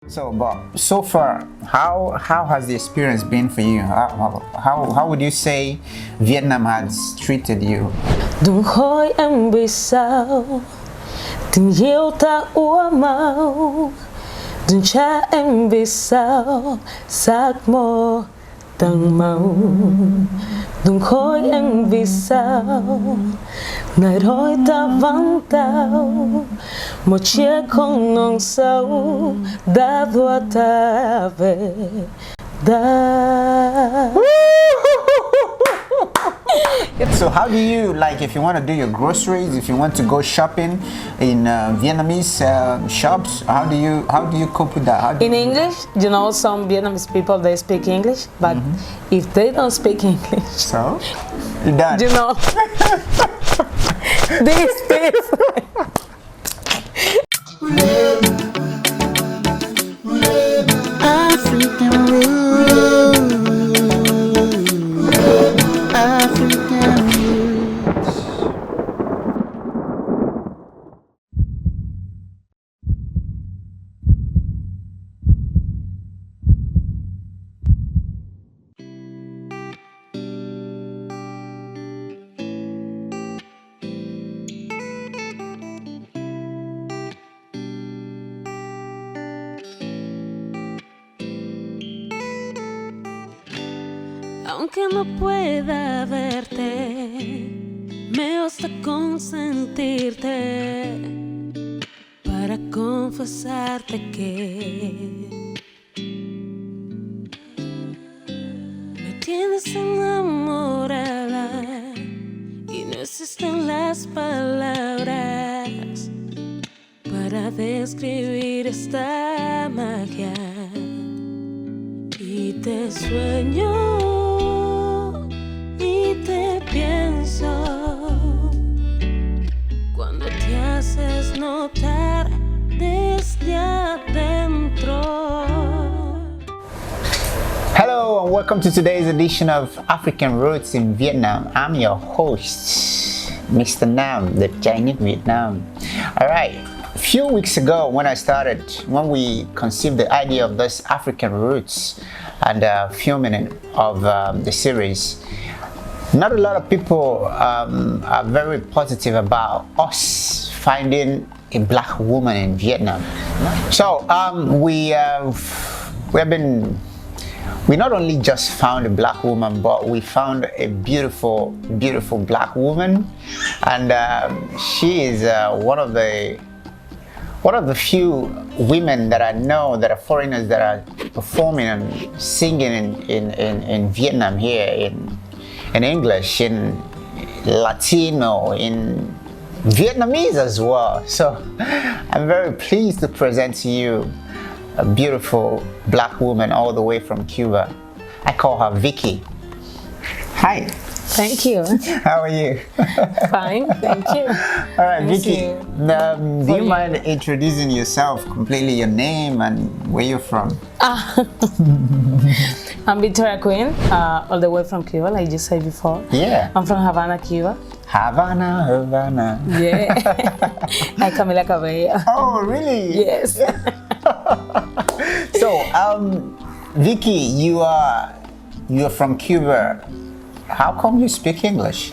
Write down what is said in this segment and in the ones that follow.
So, but so far, how has the experience been for you? How would you say Vietnam has treated you? Đừng hỏi em vì sao tình yêu ta úa màu, đừng trách em vì sao sắc mơ tầng màu, đừng hỏi em vì sao ngày đôi ta vắng tao, một chiếc không ngọn sâu đã đua ta về đã. So how do you, like, if you want to do your groceries, if you want to go shopping in Vietnamese shops, how do you cope with that? In English, you know, some Vietnamese people, they speak English, but if they don't speak English, so you're done. you know, they speak. African roots. African roots. Aunque no pueda verte, me basta consentirte para confesarte que me tienes enamorada y no existen las palabras para describir esta magia. Y te sueño y te pienso cuando te haces notar desde adentro. Hello and welcome to today's edition of African Roots in Vietnam. I'm your host, Mr. Nam, the Chinese Vietnam. Alright, a few weeks ago when we conceived the idea of this African Roots and filming of the series, not a lot of people are very positive about us finding a black woman in Vietnam. So we not only just found a black woman, but we found a beautiful black woman, and she is one of the few women that I know that are foreigners that are performing and singing in Vietnam here in English, in Latino, in Vietnamese as well. So I'm very pleased to present to you a beautiful black woman all the way from Cuba. I call her Vicky. Hi. Thank you. How are you? Fine, thank you. All right, Thank Vicky, you. do you mind introducing yourself completely, your name and where you're from? I'm Victoria Queen, all the way from Cuba, like you said before. Yeah. I'm from Havana, Cuba. Havana. Yeah. Like Camila Cabello. Oh, really? Yes. So, Vicky, you are from Cuba. How come you speak English?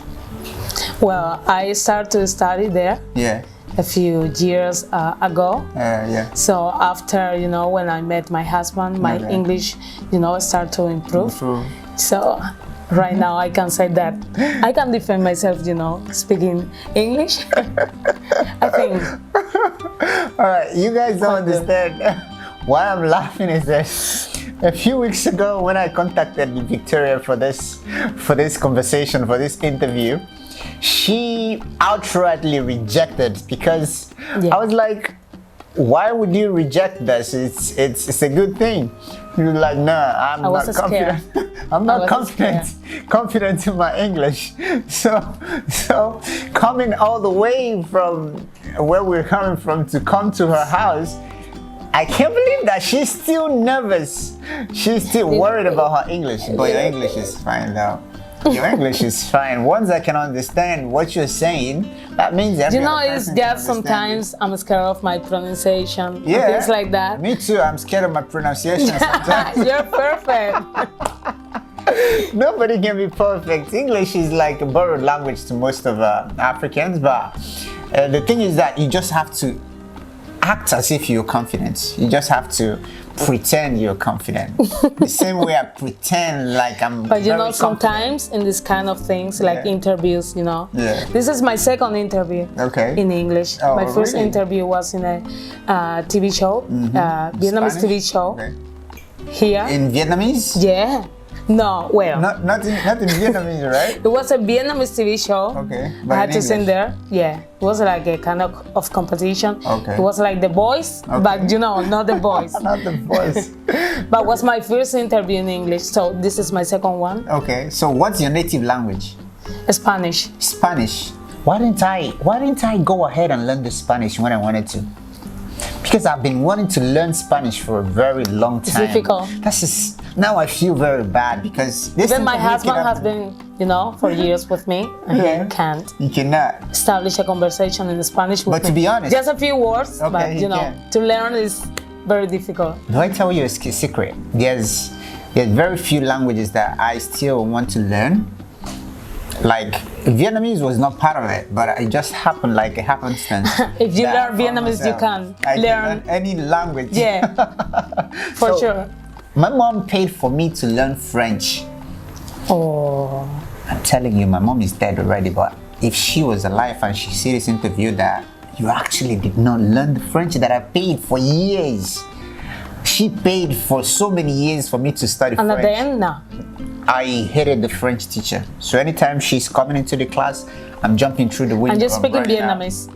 Well, I started to study there Yeah. a few years ago. Yeah. So after, when I met my husband, my Okay. English, started to improve. True. So right now I can say that I can defend myself, speaking English. I think. All right, you guys don't understand. Why I'm laughing is this. A few weeks ago, when I contacted Victoria for this conversation, for this interview, she outrightly rejected because Yeah. I was like, "Why would you reject this? It's a good thing." You're like, "No, I'm I was not scared. confident. I'm not confident in my English." So coming all the way from where we're coming from to come to her house, I can't believe that she's still nervous. She's still worried about her English, but your English is fine now. Your English is fine. Once I can understand what you're saying, that means every You know, other it's person can just understand sometimes I'm scared of my pronunciation. and Yeah. things like that. Me too. I'm scared of my pronunciation sometimes. You're perfect. Nobody can be perfect. English is like a borrowed language to most of Africans, but the thing is that you just have to act as if you're confident. You just have to pretend you're confident. The same way I pretend like I'm But you very know, sometimes in this kind of things, like Yeah. interviews, you know, Yeah. this is my second interview Okay. in English. Oh, My first really? interview was in a TV show, Vietnamese Spanish? TV show Okay. here. In Vietnamese? Yeah. No, well, Not in Vietnamese, right? it was a Vietnamese TV show. Okay, I but had in to sing English. there. Yeah, it was like a kind of competition. Okay. It was like The Voice, but you know, not The Voice. Not the voice. But was my first interview in English, so this is my second one. Okay, so what's your native language? Spanish. Spanish. Why didn't I go ahead and learn the Spanish when I wanted to? Because I've been wanting to learn Spanish for a very long time. It's difficult. That's just, now I feel very bad because this Even my interview husband cannot- has been, you know, for years with me, and Yeah. he can't You cannot. establish a conversation in Spanish with But me. to be honest- just a few words, Okay, but he you know, can. to learn is very difficult. Do I tell you a secret? There's very few languages that I still want to learn. Like Vietnamese was not part of it, but it just happened like a happenstance. If you that learn I found Vietnamese, you myself. can I learn. any language. Yeah, for So, sure. My mom paid for me to learn French. Oh, I'm telling you, my mom is dead already, but if she was alive and she see this interview that you actually did not learn the French that I paid for years. She paid for so many years for me to study and French. at the end, no. I hated the French teacher. So anytime she's coming into the class, I'm jumping through the window. And just I'm speaking running out. Vietnamese.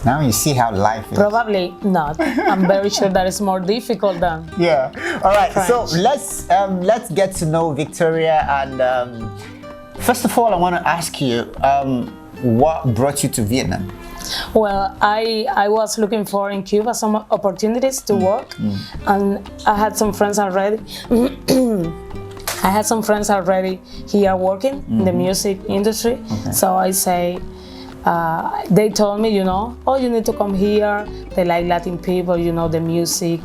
Now you see how life is. Probably not. I'm very sure that is more difficult than. Yeah. All right. So French. let's get to know Victoria. And first of all, I want to ask you, what brought you to Vietnam? Well, I was looking for in Cuba some opportunities to work, and I had some friends already. I had some friends already here working in the music industry. Okay. So I say, they told me, you know, oh, you need to come here. They like Latin people, you know, the music.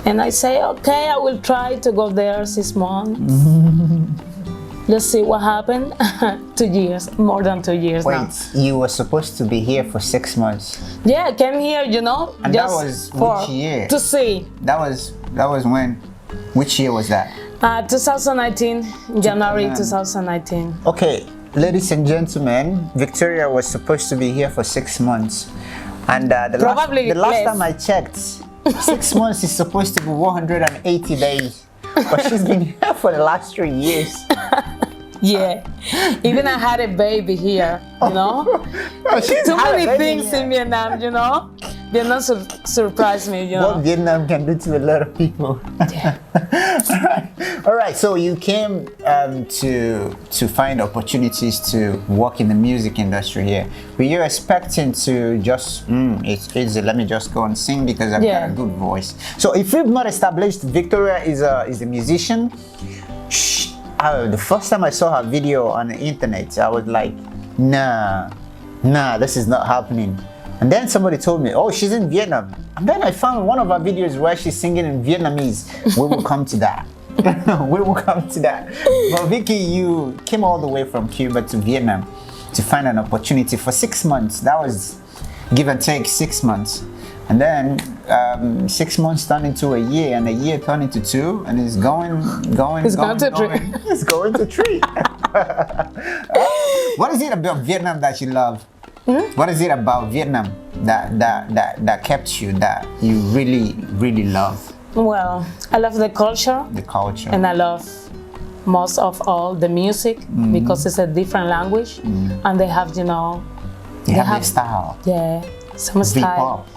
And I say, okay, I will try to go there 6 months. Let's see what happened. 2 years, more than 2 years now. Wait, you were supposed to be here for 6 months. Yeah, I came here, you know, And just that was for which year? to see. That was when? Which year was that? 2019, January Yeah. 2019. Okay, ladies and gentlemen, Victoria was supposed to be here for 6 months. And the Probably last less. time I checked, 6 months is supposed to be 180 days. But she's been here for the last 3 years. Yeah, even I had a baby here, you know. She's Too had a many baby things here. in Vietnam, you know. Vietnam surprised me, you What know. Vietnam can do to a lot of people. Yeah. All right. So you came to find opportunities to work in the music industry here. Were you expecting to just it's easy? Let me just go and sing because I've Yeah. got a good voice. So if we've not established, Victoria is a musician. The first time I saw her video on the internet, I was like, nah, this is not happening. And then somebody told me, oh, she's in Vietnam. And then I found one of her videos where she's singing in Vietnamese. We will come to that. We will come to that. But Vicky, you came all the way from Cuba to Vietnam to find an opportunity for 6 months. That was give and take 6 months. And then 6 months turned into a year, and a year turned into 2, and it's going. It's going to 3. It's going to 3. What is it about Vietnam that you love? What is it about Vietnam that kept you, that you really love? Well, I love the culture, The culture. and I love most of all the music because it's a different language, and they have, you know, you have their style. yeah, some style. V-pop.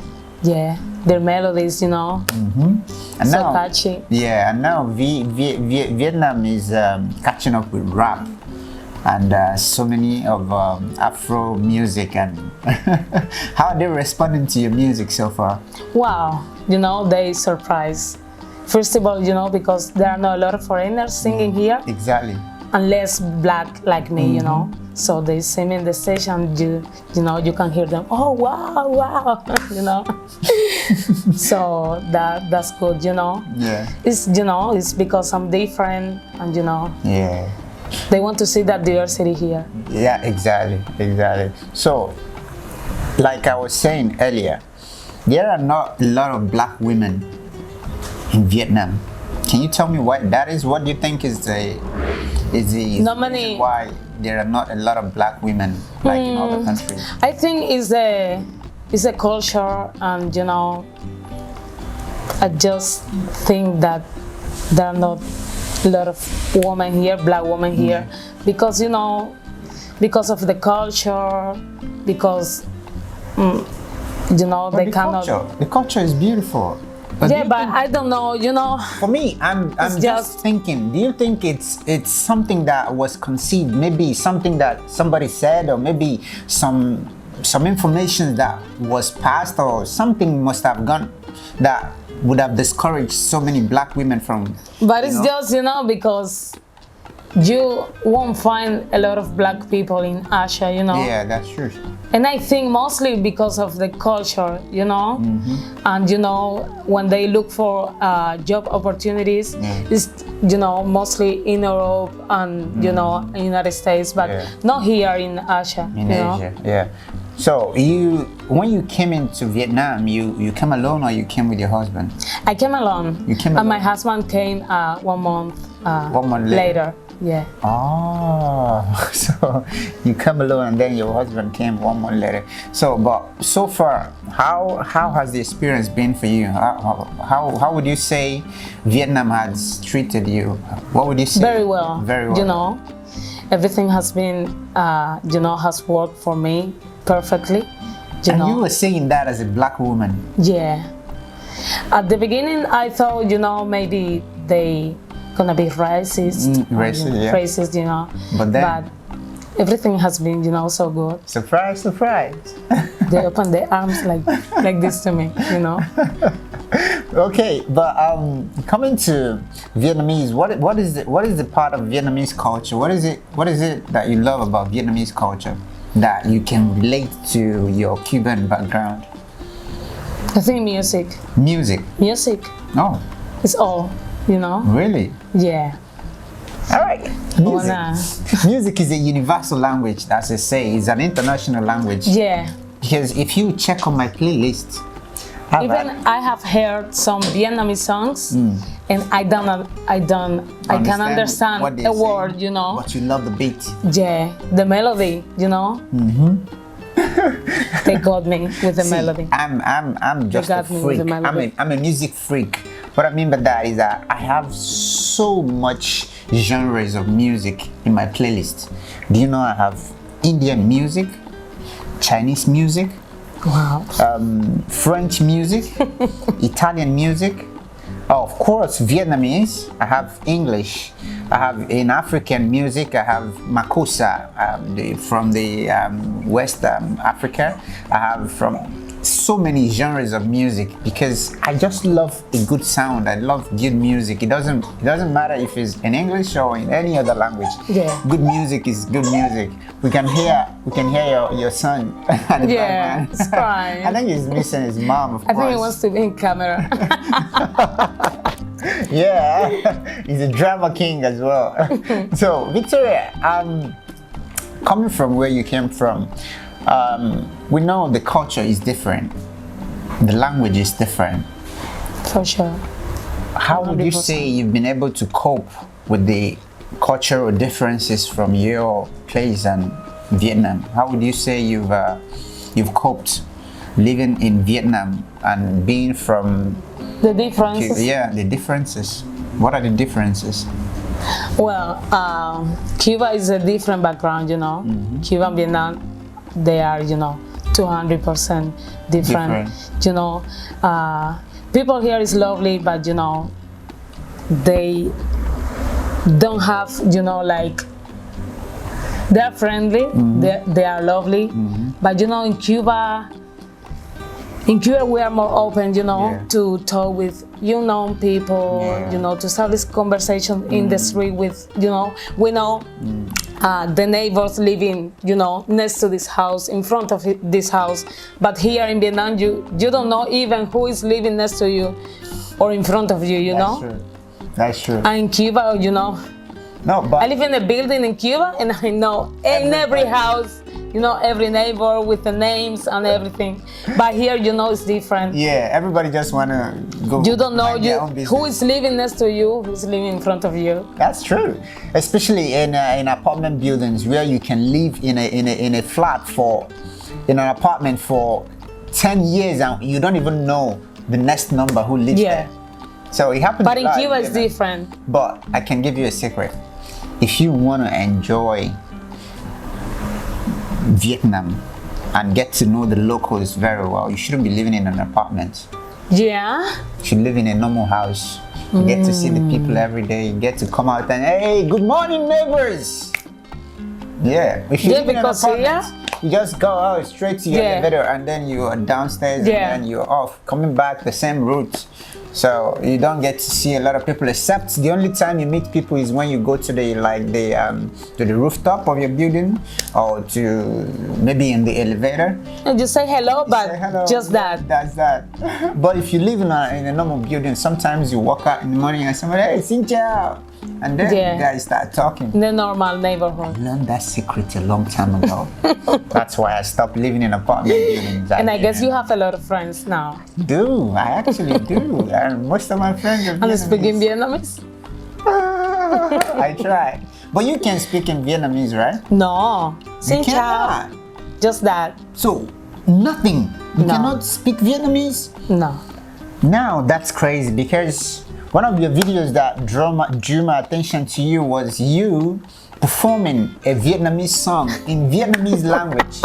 Yeah, their melodies, you know, And so now, catchy. yeah, and now Vietnam is catching up with rap and so many of Afro music. And how are they responding to your music so far? Wow, you know, they surprise. First of all, you know, because there are not a lot of foreigners singing here, Exactly. and less black like me, you know. So they see me in the station, you know, you can hear them, oh wow, you know. So that's good, you know. Yeah. It's, you know, it's because I'm different, and you know. Yeah. They want to see that diversity here. Yeah, exactly. So, like I was saying earlier, there are not a lot of black women in Vietnam. Can you tell me why that is? What do you think is the Not many. why there are not a lot of black women like in other countries? I think it's a culture, and you know, I just think that there are not a lot of women here, black women here, because you know, because of the culture, because you know, But they cannot. The culture is beautiful. But Yeah, but I don't know, you know. for me, I'm just thinking. Do you think it's something that was conceived? Maybe something that somebody said, or maybe some information that was passed, or something must have gone that would have discouraged so many black women from. But it's just, you know, because you won't find a lot of black people in Asia, you know. Yeah, that's true. And I think mostly because of the culture, you know, and you know, when they look for job opportunities, it's, you know, mostly in Europe and you know, in United States, but not here in Asia. In Asia, yeah. So when you came into Vietnam, you came alone or you came with your husband? I came alone. You came and alone. my husband came 1 month, 1 month later. Yeah. Oh, so you come alone and then your husband came 1 month later. So, but so far, how has the experience been for you? How would you say Vietnam has treated you? What would you say? Very well. Very well. You know, everything has been, you know, has worked for me perfectly. You and know. you were saying that as a black woman. Yeah. At the beginning, I thought, you know, maybe they gonna be racist, racist, you know. But everything has been, you know, so good. Surprise, surprise. They open their arms like this to me, you know. Okay, but coming to Vietnamese, what is the part of Vietnamese culture? What is it that you love about Vietnamese culture that you can relate to your Cuban background? I think music. Music. No. It's all, you know. Really? Yeah. All right. Music is a universal language, as I say. It's an international language. Yeah. Because if you check on my playlist, I have heard some Vietnamese songs, and I can understand a word, you know. But you love the beat. Yeah, the melody, you know. They got me with the melody. I'm just a freak. I'm a music freak. What I mean by that is that I have so much genres of music in my playlist. Do you know I have Indian music, Chinese music, wow, French music, Italian music, of course Vietnamese. I have English. I have in African music. I have Makossa from the West Africa. I have from so many genres of music because I just love a good sound. I love good music. It doesn't matter if it's in English or in any other language. Yeah. Good music is good music. We can hear your son. Yeah, it's fine. I think he's missing his mom. Of course. I think he wants to be in camera. Yeah, he's a drama king as well. So Victoria, coming from where you came from, we know the culture is different, the language is different. For sure. How would you say you've been able to cope with the cultural differences from your place and Vietnam? How would you say you've coped living in Vietnam and being from the differences? Yeah, the differences. What are the differences? Well, Cuba is a different background, you know. Cuba and Vietnam, they are, you know, 200% different. You know, people here is lovely, but you know, they don't have, you know, like, they're friendly, they are lovely, but you know, in Cuba, In Cuba, we are more open, Yeah. to talk with people, Yeah. to start this conversation in the street with, we know the neighbors living, next to this house, in front of this house. But here in Vietnam, you don't know even who is living next to you or in front of you, That's true. That's true. And in Cuba, No, but I live in a building in Cuba, and I know in every house, every neighbor with the names and everything. But here, it's different. yeah, everybody just wanna go. You don't know mind their own business. who is living next to you, who's living in front of you. That's true, especially in apartment buildings where you can live in a flat in an apartment for 10 years and you don't even know the next number who lives Yeah. there. So it happens. But in a lot, Cuba, it's different. But I can give you a secret. If you want to enjoy Vietnam and get to know the locals very well, you shouldn't be living in an apartment. Yeah. You should live in a normal house. You get to see the people every day. You get to come out and, hey, good morning, neighbors. Yeah. If you Yeah, live in an because apartment, you just go out straight to your Yeah. elevator and then you are downstairs Yeah. and then you're off, coming back the same route. So you don't get to see a lot of people, except the only time you meet people is when you go to the rooftop of your building or to maybe in the elevator. And you say hello, but Say hello. just that. That's that. But if you live in a normal building, sometimes you walk out in the morning and somebody, hey, Cynthia, and then Yeah. you guys start talking. In the normal neighborhood. I learned that secret a long time ago. That's why I stopped living in apartment buildings. And I guess you have a lot of friends now. I actually do. And most of my friends are And speaking Vietnamese. Vietnamese? I try. But you can speak in Vietnamese, right? No. Xin chào. cannot. Just that. So, nothing. You No. cannot speak Vietnamese? No. Now, that's crazy because one of your videos that drew my attention to you was you performing a Vietnamese song in Vietnamese language.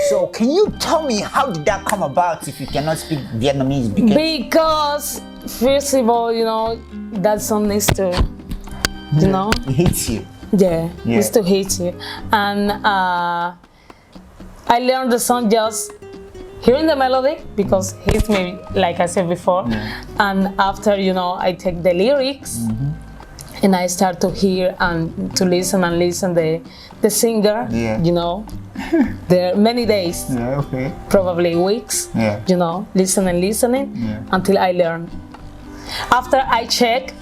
So can you tell me how did that come about if you cannot speak Vietnamese? Because, first of all, that song needs to, It hits you. yeah, Yeah. needs to hit you. And I learned the song just hearing the melody because it hits me, like I said before. And after, I take the lyrics and I start to hear and to listen the singer, Yeah. There are many days, Yeah, okay. probably weeks, Yeah. listening Yeah. until I learn. After I check,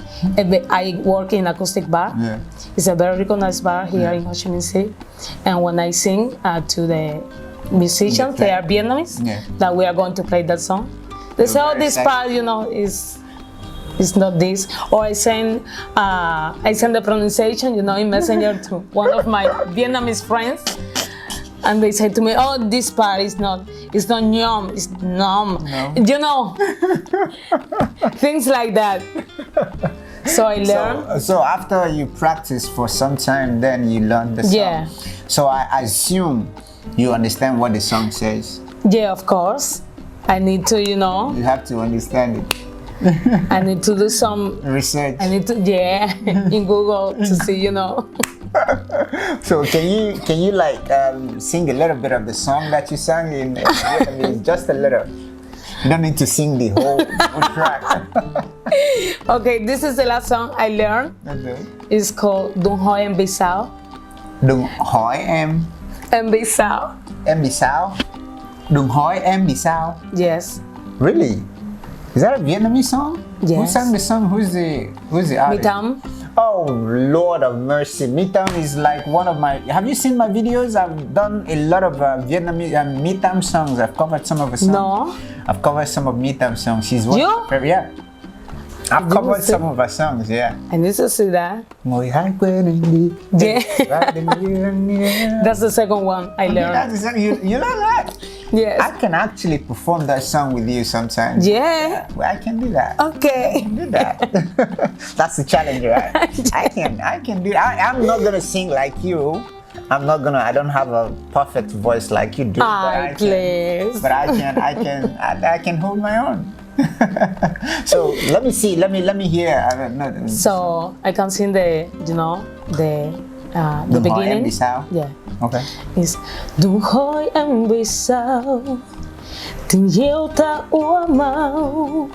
I work in acoustic bar. Yeah. It's a very recognized bar here in Ho Chi Minh City. And when I sing to the musicians, they are Vietnamese, that we are going to play that song. They say, oh, this part, is not this. Or I send the pronunciation, in Messenger to one of my Vietnamese friends. And they say to me, oh, this part is not nhom, it's nom. No. Things like that. So I learn. So after you practice for some time, then you learn the song. Yeah. So I assume you understand what the song says. Yeah, of course. I need to, You have to understand it. I need to do some Research. I need to, in Google to see, So can you like sing a little bit of the song that you sang in Vietnamese? Just a little. You don't need to sing the whole track. Okay, this is the last song I learned. Okay. It's called Đừng hỏi em vì sao. Đừng hỏi em Vì sao. vì sao. Đừng hỏi em vì sao. Yes. Really? Is that a Vietnamese song? Who Yes. sang the song? Who's the artist? Vietnam. Oh Lord of mercy, Mitam is like one of my. Have you seen my videos? I've done a lot of Vietnamese Mitam songs. I've covered some of her songs. No. I've covered some of Mitam songs. She's one. You? Of my favorite, yeah. I've covered some of her songs. Yeah. I need to see that. Ngồi hát quên anh đi. Yeah. Right in here. That's the second one I learned. That's the song. You know that? Yes. I can actually perform that song with you sometimes. Yeah. I can do that. Okay. Do that. That's the challenge, right? I can do. I'm not gonna sing like you. I don't have a perfect voice like you do. Please. But I can hold my own. So let me see. Let me hear. So I can sing the Đừng hỏi em beginning. vì sao. Yeah. Okay. Is đừng hỏi em vì sao tình yêu ta úa màu,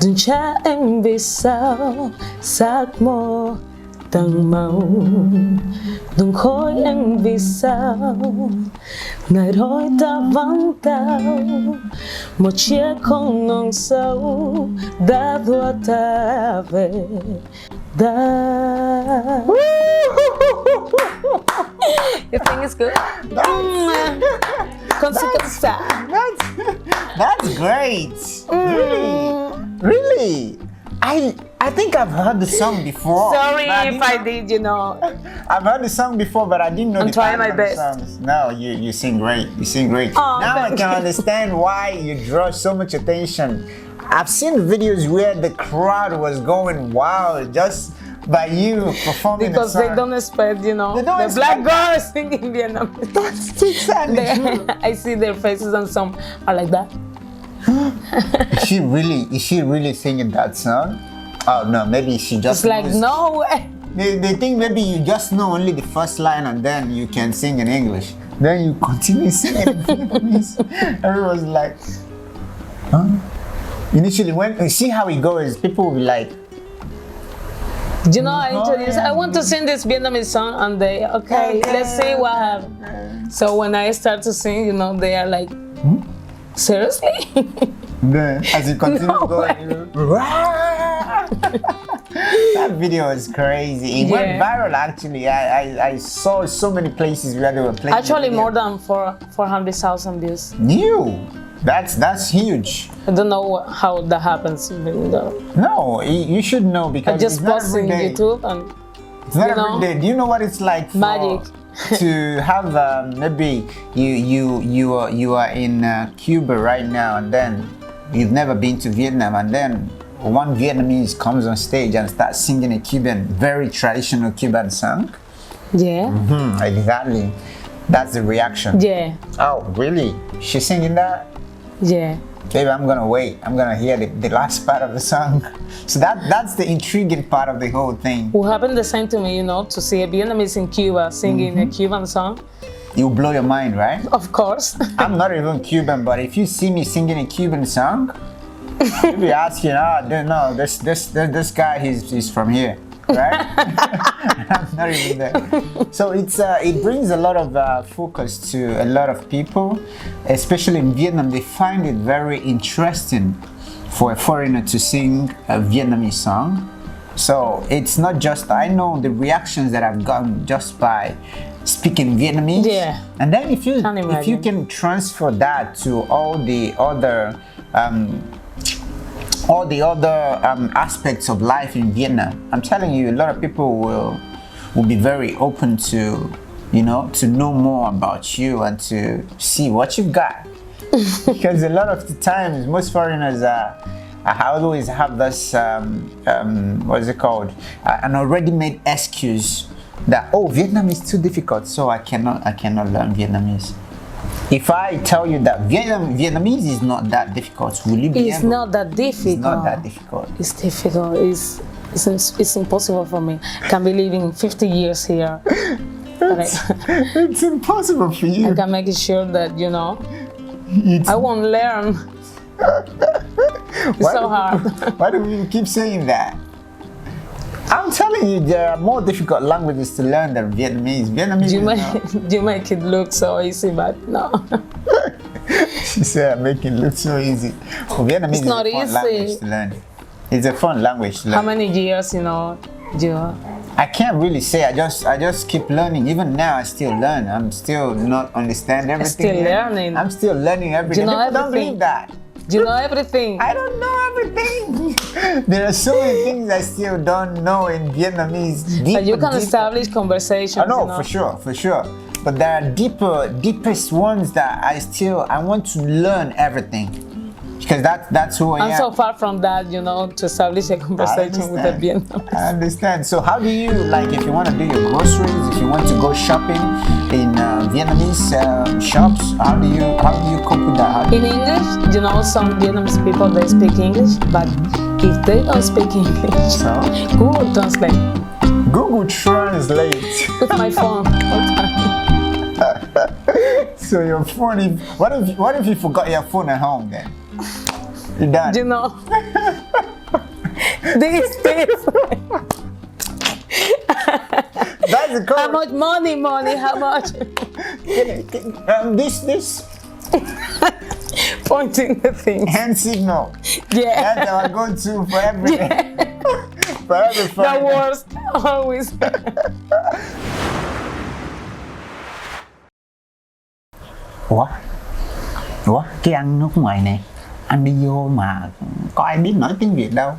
đừng tra em vì sao sắc màu tầng màu, đừng hỏi em vì sao ngày đôi ta vắng tao, một chiếc không ngọn sâu đã đưa ta về. You think it's good? That's great. Really. I think I've heard the song before. Sorry but if I did, I've heard the song before, but I didn't know I'm the trying title my of the best. songs. No, you sing great. You sing great. Oh, now I thank can you. understand why you draw so much attention. I've seen videos where the crowd was going wild just by you performing Because the song. they don't expect, They don't the expect black girls singing Vietnamese. That's exactly true. I see their faces and some are like that. Is she really singing that song? Oh no, maybe she just It's like, knows. no way. They think maybe you just know only the first line and then you can sing in English. Then you continue singing in Vietnamese. Everyone's like, huh? Initially, when you see how it goes, people will be like, I introduced, I want to sing this Vietnamese song, and they, okay, let's see what happens. So when I start to sing, they are like, seriously? then as you continue No going, that video is crazy. It went viral actually. I saw so many places where they were playing. Actually, more than 400,000 views. New. That's huge. I don't know how that happens. No, you should know I because just it's not post every in day. YouTube and It's not every day. Do you know what it's like for, Magic. to have maybe you are in Cuba right now and then you've never been to Vietnam and then one Vietnamese comes on stage and starts singing a Cuban, very traditional Cuban song? yeah, Exactly. That's the reaction. yeah, Oh, really? She's singing that? yeah. Baby, I'm gonna wait. I'm gonna hear the last part of the song. So that's the intriguing part of the whole thing. What happened the same to me, to see a Vietnamese in Cuba singing a Cuban song. It'll blow your mind, right? Of course. I'm not even Cuban, but if you see me singing a Cuban song, you'll be asking, no, this guy, he's from here, right? I'm not even there. So it brings a lot of focus to a lot of people, especially in Vietnam. They find it very interesting for a foreigner to sing a Vietnamese song. So it's not just, I know the reactions that I've gotten just by speaking Vietnamese. Yeah. And then if you imagine. can transfer that to all the other aspects of life in Vietnam, I'm telling you, a lot of people will be very open to, to know more about you and to see what you've got. Because a lot of the times, most foreigners I always have this, what is it called? An already made excuse that, Vietnam is too difficult, so I cannot learn Vietnamese. If I tell you that Vietnamese is not that difficult, will you be It's able? not that difficult. It's not that difficult. It's difficult. It's impossible for me. I can be living 50 years here. It's impossible for you. I can make it sure that, I won't learn. It's so hard. Why do we keep saying that? I'm telling you, there are more difficult languages to learn than Vietnamese. Vietnamese. You make it look so easy, but no. She said, "Make it look so easy." Well, Vietnamese is not a fun easy. language to learn. It's a fun language to learn. How many years, you I can't really say. I just keep learning. Even now, I still learn. I'm still not understand everything. Still yet. learning. I'm still learning everything. You know People don't everything. believe that. you know everything? I don't know everything. There are so many things I still don't know in Vietnamese. But you can establish conversations. I know, for sure. But there are deepest ones that I want to learn everything. Because that's who I am. I'm so far from that, to establish a conversation with a Vietnamese. I understand. So how do you, like, if you want to do your groceries, if you want to go shopping in Vietnamese shops, how do you cope with that? In English, some Vietnamese people, they speak English, but if they don't speak English, So? Google Translate Google Translate. with my phone all the time. So your phone, what if you forgot your phone at home then? You're done. This. That's the code. How much money? How much? This Pointing the thing. hand signal. Yeah. That's our go-to for everything. For every The Friday. worst, always. Ủa, cái anh nước ngoài này, anh đi vô mà có ai biết nói tiếng Việt đâu.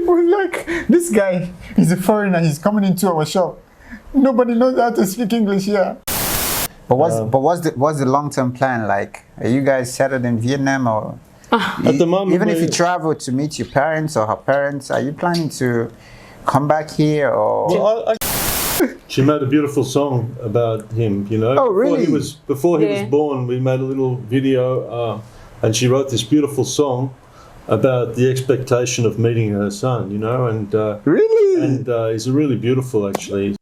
We're like, this guy, he's a foreigner, he's coming into our shop. Nobody knows how to speak English here. But what's the long-term plan like? Are you guys settled in Vietnam or? At the moment, even if you travel to meet your parents or her parents, are you planning to come back here or? Well, she made a beautiful song about him, Oh, really? Before he was born, we made a little video, and she wrote this beautiful song about the expectation of meeting her son, and Really? and he's really beautiful, actually.